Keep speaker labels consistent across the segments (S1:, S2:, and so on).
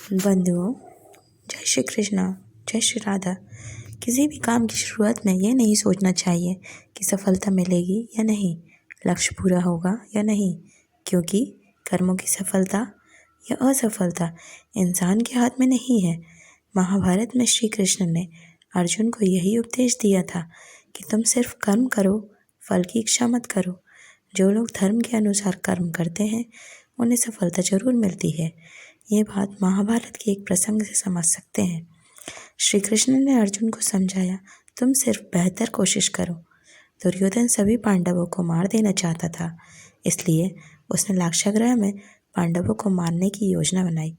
S1: बंधुओं, जय श्री कृष्णा, जय श्री राधा। किसी भी काम की शुरुआत में यह नहीं सोचना चाहिए कि सफलता मिलेगी या नहीं, लक्ष्य पूरा होगा या नहीं, क्योंकि कर्मों की सफलता या असफलता इंसान के हाथ में नहीं है। महाभारत में श्री कृष्ण ने अर्जुन को यही उपदेश दिया था कि तुम सिर्फ कर्म करो, फल की इच्छा मत करो। जो लोग धर्म के अनुसार कर्म करते हैं उन्हें सफलता जरूर मिलती है। ये बात महाभारत के एक प्रसंग से समझ सकते हैं। श्री कृष्ण ने अर्जुन को समझाया, तुम सिर्फ बेहतर कोशिश करो। दुर्योधन सभी पांडवों को मार देना चाहता था, इसलिए उसने लाक्षागृह में पांडवों को मारने की योजना बनाई।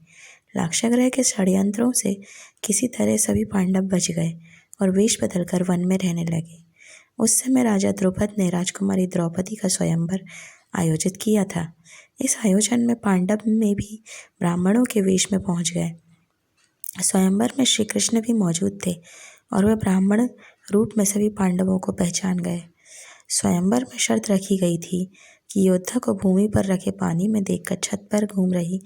S1: लाक्षागृह के षड्यंत्रों से किसी तरह सभी पांडव बच गए और वेश बदलकर वन में रहने लगे। उस समय राजा द्रुपद ने राजकुमारी द्रौपदी का स्वयंवर आयोजित किया था। इस आयोजन में पांडव में भी ब्राह्मणों के वेश में पहुंच गए। स्वयंवर में श्री कृष्ण भी मौजूद थे और वे ब्राह्मण रूप में सभी पांडवों को पहचान गए। स्वयंवर में शर्त रखी गई थी कि योद्धा को भूमि पर रखे पानी में देखकर छत पर घूम रही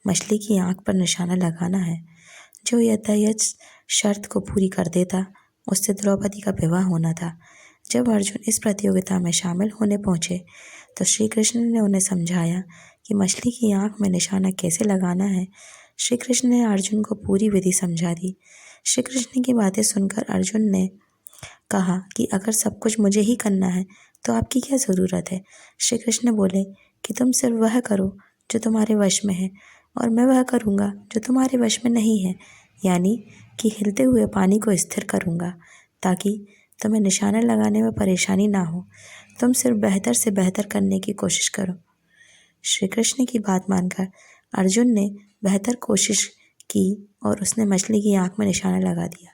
S1: मछली की आंख पर निशाना लगाना है। जो योद्धा इस शर्त को पूरी कर देता, उससे द्रौपदी का विवाह होना था। जब अर्जुन इस प्रतियोगिता में शामिल होने पहुंचे तो श्री कृष्ण ने उन्हें समझाया कि मछली की आंख में निशाना कैसे लगाना है। श्री कृष्ण ने अर्जुन को पूरी विधि समझा दी। श्री कृष्ण की बातें सुनकर अर्जुन ने कहा कि अगर सब कुछ मुझे ही करना है तो आपकी क्या ज़रूरत है। श्री कृष्ण बोले कि तुम सिर्फ वह करो जो तुम्हारे वश में है और मैं वह करूँगा जो तुम्हारे वश में नहीं है, यानी कि हिलते हुए पानी को स्थिर करूँगा ताकि तुम्हें निशाना लगाने में परेशानी ना हो। तुम सिर्फ बेहतर से बेहतर करने की कोशिश करो। श्री कृष्ण की बात मानकर अर्जुन ने बेहतर कोशिश की और उसने मछली की आंख में निशाना लगा दिया।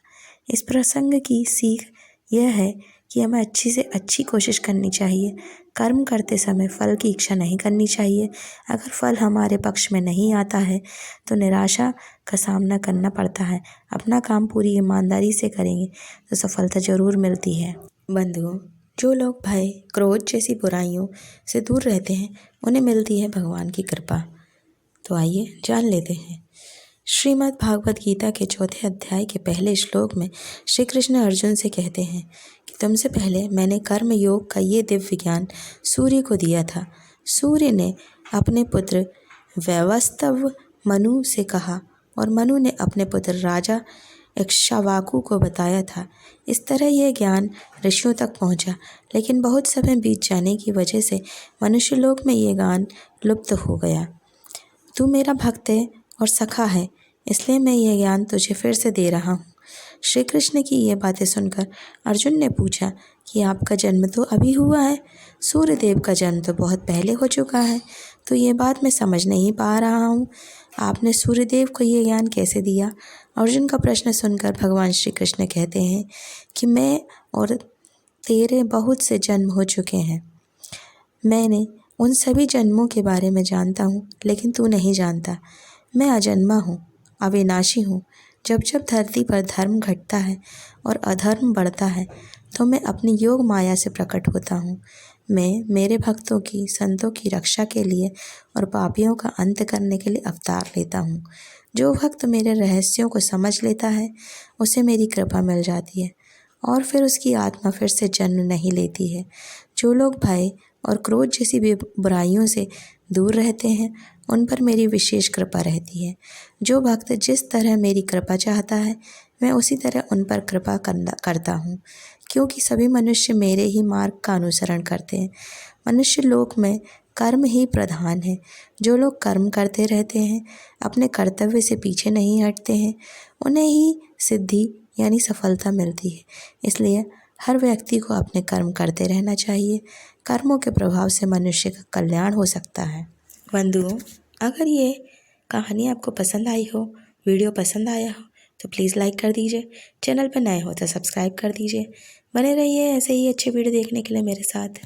S1: इस प्रसंग की सीख यह है कि हमें अच्छी से अच्छी कोशिश करनी चाहिए। कर्म करते समय फल की इच्छा नहीं करनी चाहिए। अगर फल हमारे पक्ष में नहीं आता है तो निराशा का सामना करना पड़ता है। अपना काम पूरी ईमानदारी से करेंगे तो सफलता ज़रूर मिलती है। बंधुओं, जो लोग भय, क्रोध जैसी बुराइयों से दूर रहते हैं उन्हें मिलती है भगवान की कृपा। तो आइए जान लेते हैं। श्रीमद् भागवत गीता के 4 अध्याय के पहले श्लोक में श्री कृष्ण अर्जुन से कहते हैं कि तुमसे पहले मैंने कर्म योग का ये दिव्य ज्ञान सूर्य को दिया था। सूर्य ने अपने पुत्र वैवस्वत मनु से कहा और मनु ने अपने पुत्र राजा इक्ष्वाकु को बताया था। इस तरह यह ज्ञान ऋषियों तक पहुंचा, लेकिन बहुत समय बीत जाने की वजह से मनुष्य लोक में यह ज्ञान लुप्त हो गया। तू मेरा भक्त है और सखा है, इसलिए मैं यह ज्ञान तुझे फिर से दे रहा हूँ। श्री कृष्ण की ये बातें सुनकर अर्जुन ने पूछा कि आपका जन्म तो अभी हुआ है, सूर्यदेव का जन्म तो बहुत पहले हो चुका है, तो ये बात मैं समझ नहीं पा रहा हूँ। आपने सूर्यदेव को ये ज्ञान कैसे दिया? अर्जुन का प्रश्न सुनकर भगवान श्री कृष्ण कहते हैं कि मैं और तेरे बहुत से जन्म हो चुके हैं। मैंने उन सभी जन्मों के बारे में जानता हूँ, लेकिन तू नहीं जानता। मैं अजन्मा हूँ, अविनाशी हूँ। जब जब धरती पर धर्म घटता है और अधर्म बढ़ता है तो मैं अपनी योग माया से प्रकट होता हूँ। मैं मेरे भक्तों की, संतों की रक्षा के लिए और पापियों का अंत करने के लिए अवतार लेता हूँ। जो भक्त मेरे रहस्यों को समझ लेता है उसे मेरी कृपा मिल जाती है और फिर उसकी आत्मा फिर से जन्म नहीं लेती है। जो लोग भय और क्रोध जैसी बुराइयों से दूर रहते हैं उन पर मेरी विशेष कृपा रहती है। जो भक्त जिस तरह मेरी कृपा चाहता है मैं उसी तरह उन पर कृपा करता हूँ, क्योंकि सभी मनुष्य मेरे ही मार्ग का अनुसरण करते हैं। मनुष्य लोक में कर्म ही प्रधान है। जो लोग कर्म करते रहते हैं, अपने कर्तव्य से पीछे नहीं हटते हैं, उन्हें ही सिद्धि यानी सफलता मिलती है। इसलिए हर व्यक्ति को अपने कर्म करते रहना चाहिए। कर्मों के प्रभाव से मनुष्य का कल्याण हो सकता है। बंधुओं, अगर ये कहानी आपको पसंद आई हो, वीडियो पसंद आया हो तो प्लीज़ लाइक कर दीजिए। चैनल पर नए हो तो सब्सक्राइब कर दीजिए। बने रहिए ऐसे ही अच्छे वीडियो देखने के लिए मेरे साथ।